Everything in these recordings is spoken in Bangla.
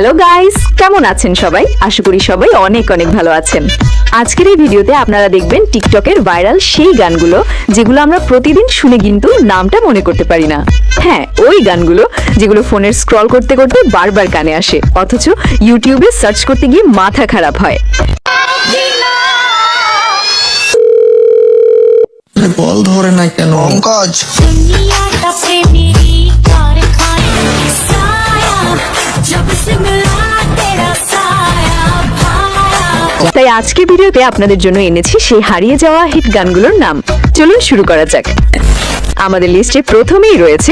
হ্যালো গাইস, কেমন আছেন সবাই? আশা করি সবাই অনেক অনেক ভালো আছেন। আজকের এই ভিডিওতে আপনারা দেখবেন টিকটকের ভাইরাল সেই গানগুলো যেগুলো আমরা প্রতিদিন শুনে কিন্তু নামটা মনে করতে পারি না। হ্যাঁ, ওই গানগুলো যেগুলো ফোনের স্ক্রল করতে করতে বারবার কানে আসে, অথচ ইউটিউবে সার্চ করতে গিয়ে মাথা খারাপ হয়। বল ধরে না কেন পঙ্কজ? তাই আজকের ভিডিওতে আপনাদের জন্য এনেছি সেই হারিয়ে যাওয়া হিট গানগুলোর নাম। চলুন শুরু করা যাক। আমাদের লিস্টে প্রথমেই রয়েছে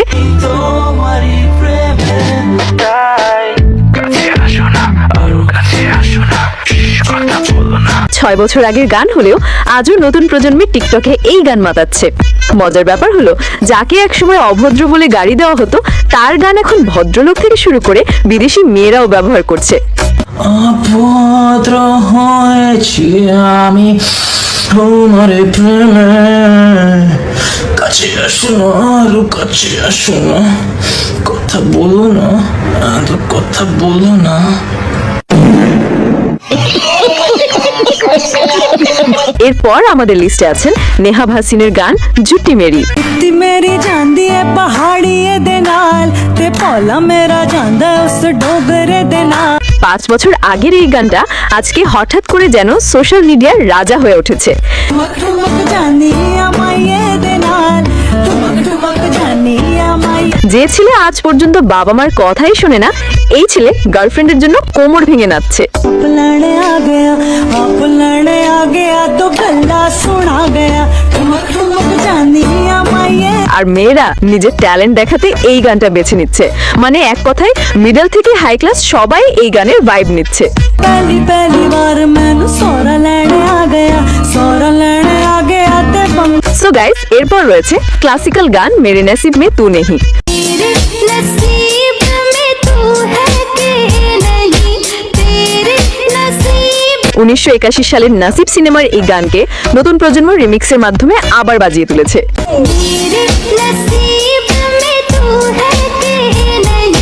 6 বছর আগের গান হলেও আজও নতুন প্রজন্মের টিকটকে এই গান মাতাচ্ছে। মজার ব্যাপার হলো, যাকে একসময় অভদ্র বলে গালি দেওয়া হতো তার গান এখন ভদ্রলোক থেকে শুরু করে বিদেশি মেয়েরাও ব্যবহার করছে। অভদ্র হয়েছি আমি তোমার প্রেমে, কাছে আসো না, আরো কাছে আসো না, কথা বলো না, আরো কথা বলো না। এরপর আমাদের লিস্টে আছেন নেহা ভাসিনের গান জুটি মেরি। मेरी जांदी है पहाड़ी दे नाल ते पौला मेरा जांदा उस डोगरे दे नाल। 5 বছর আগের এই গানটা আজকে হঠাৎ করে যেন সোশ্যাল মিডিয়ার রাজা হয়ে উঠেছে। ठुमक ठुमक जानी আমায়ে দে নাল, ठुमक ठुमक जानी আমায়ে। যে ছেলে আজ পর্যন্ত বাবা মার কথাই শোনে না, এই ছেলে গার্লফ্রেন্ডের জন্য কোমর ভেঙে নাচছে। लड़ने आ गया, आप लड़ने आ गया तो गल्ला सुना गया, ठुमक ठुमक जानी আমায়ে। আর মেয়েরা নিজের ট্যালেন্ট দেখাতে এই গানটা বেছে নিচ্ছে। মানে এক কথায় মিডল থেকে হাই ক্লাস সবাই এই গানের ভাইব নিচ্ছে। पहली पहली बार मैनू सोरा लैने आ गया, सोरा लैने आ गया ते बंग। সো গাইস, এরপর রয়েছে ক্লাসিক্যাল গান মেরে নসিব মে তু নেহি। तेरे नसीब में तू है कि नहीं, तेरे नसीब। 1981 সালের নাসিব সিনেমার এই গানকে নতুন প্রজন্ম রিমিক্সের মাধ্যমে আবার বাজিয়ে তুলেছে। मेरे नसीब में तू है कि नहीं,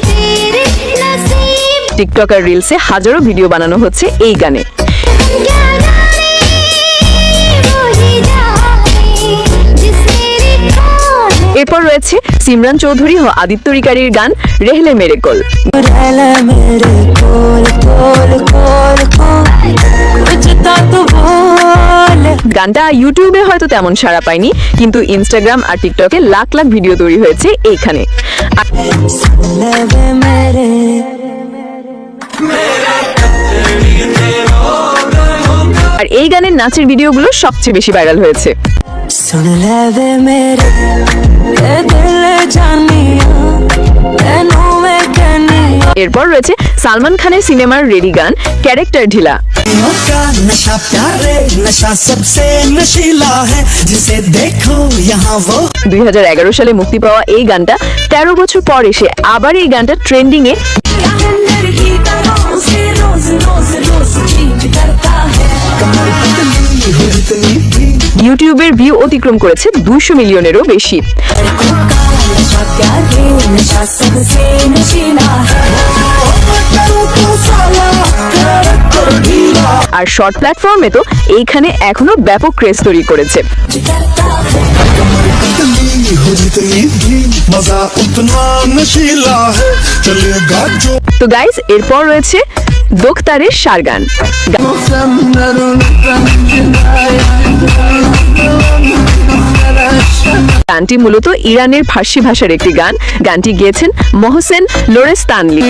तेरे नसीब। টিকটক আর রিলসে হাজারো ভিডিও বানানো হচ্ছে এই গানে। क्या जाने वो ही जाने जिस मेरी खोज। এরপর রয়েছে সিমরান চৌধুরী ও আদিত্য রিকারির গান রেহলে মেরে কোল। रहला मेरे कोल कोल कोल कोल, कुछ तो बोल। গানটা ইউটিউবে হয়তো তেমন সাড়া পায়নি, কিন্তু ইনস্টাগ্রাম আর টিকটকে লাখ লাখ ভিডিও তৈরি হয়েছে এইখানে। लवे मेरे আর এই গানের নাচের ভিডিওগুলো সবচেয়ে বেশি ভাইরাল হয়েছে। सुन लवे मेरे ये दिल जानिया तेनू मैं कहनिया। এরপর রয়েছে সালমান খানের সিনেমার রেডি গান ক্যারেক্টার ঢিলা। का नशा प्यारे नशा सबसे नशीला है, जिसे देखो यहाँ वो। 2011 সালে मुक्ति পাওয়া এই গানটা 13 বছর পর এসে আবার এই গানটা ট্রেন্ডিং এ। अंदर की तरह से रोज रोज रोज चेंज करता है। ইউটিউবের ভিউ অতিক্রম করেছে 200 মিলিয়নেরও বেশি। नशा प्यारे नशा सबसे नशीला है। আর শর্ট প্ল্যাটফর্মে তো এইখানে এখনো ব্যাপক ক্রেজ তৈরি করেছে। हो जितनी भी मजा उतना नशीला है, चलेगा जो। তো গাইস, এরপর রয়েছে দোখতারের সার গান। গানটি মূলত ইরানের ফার্সি ভাষার একটি গান। গানটি গেয়েছেন মহসেন লোরেস্তানলি।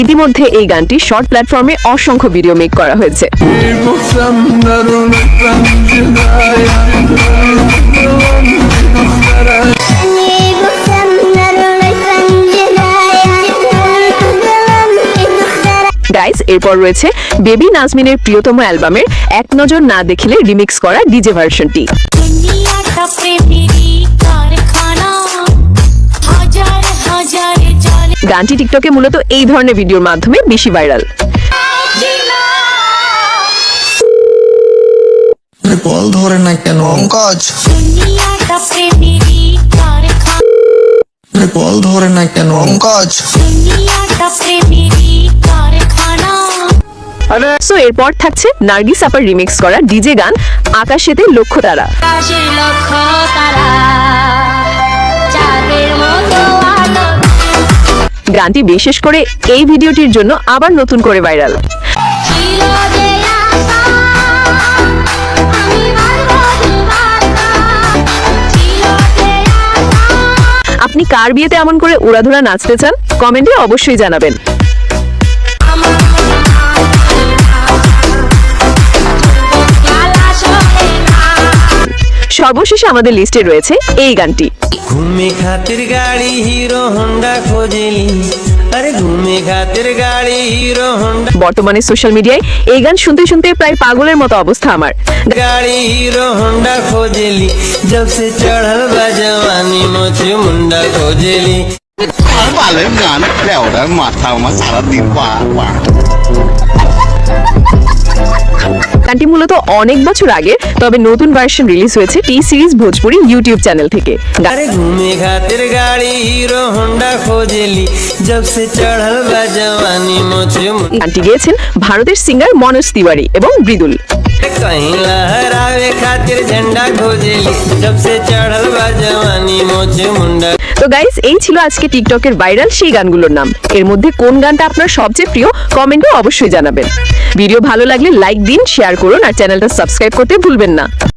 ইতিমধ্যে এই গানটি শর্ট প্ল্যাটফর্মে অসংখ্য ভিডিও মেক করা হয়েছে। গাইস, এরপর রয়েছে বেবি নাজমিনের প্রিয়তম অ্যালবামের এক নজর না দেখলে রিমিক্স করা ডিজে ভার্সনটি। दुनिया का प्रेमी कारखाना, हजार हजार जाने। গানটি টিকটকে মূলত এই ধরনের ভিডিওর মাধ্যমে বেশি ভাইরাল। বল ধরে না কেন পঙ্কজ? दुनिया का प्रेमी কল ধরে না কেন? পঙ্কজ दुनियाটা প্রেমেরই কারখানা সো এরপর থাকছে নার্গিস আপার রিমিক্স করা ডিজে গান আকাশেতে লক্ষ্য তারা। আকাশের লক্ষ্য তারা চাঁদের মতো আলো গানটি বিশেষ করে এই ভিডিওটির জন্য আবার নতুন করে ভাইরাল। ছিল যে আশা আমি মানব দুবারটা ছিল যে আশা আপনি কার বিয়েতে এমন করে উড়াধুরা নাচতে চান কমেন্টে অবশ্যই জানাবেন। আমার খেলা সহে না সর্বশেষে আমাদের লিস্টে রয়েছে এই গানটি। घूमे खातिर गाड़ी हीरो होंडा खोजेली अरे घूमे खातिर गाड़ी हीरो होंडा বর্তমানে সোশ্যাল মিডিয়ায় এই গান শুনতে শুনতে প্রায় পাগলের মতো অবস্থা আমার। गाड़ी हीरो होंडा खोजेली जब से चढ़ल बा जवानी मोचे मुंडा खोजेली Valeu, mano. Léo, deve matar uma sala de barba. গানটি মূলত অনেক বছর আগে, তবে নতুন ভার্সন রিলিজ হয়েছে টি সিরিজ ভোজপুরি ইউটিউব চ্যানেল থেকে। अरे घूमे खातिर गाड़ी हीरो होंडा खोजेली जब से चढ़ल बा जवानी मोचे मुंडा গানটি গেয়েছেন ভারতের সিঙ্গার মনোজ তিওয়ারি এবং মৃদুল। कहीं लहरावे खातिर झंडा खोजेली जब से चढ़ल बा जवानी मोचे मुंडा তো গাইস, এই ছিল আজকে টিকটকের ভাইরাল সেই গানগুলোর নাম। এর মধ্যে কোন গানটা আপনার সবচেয়ে প্রিয় কমেন্টে অবশ্যই জানাবেন। ভিডিও ভালো লাগলে লাইক দিন, শেয়ার করুন আর চ্যানেলটা সাবস্ক্রাইব করতে ভুলবেন না।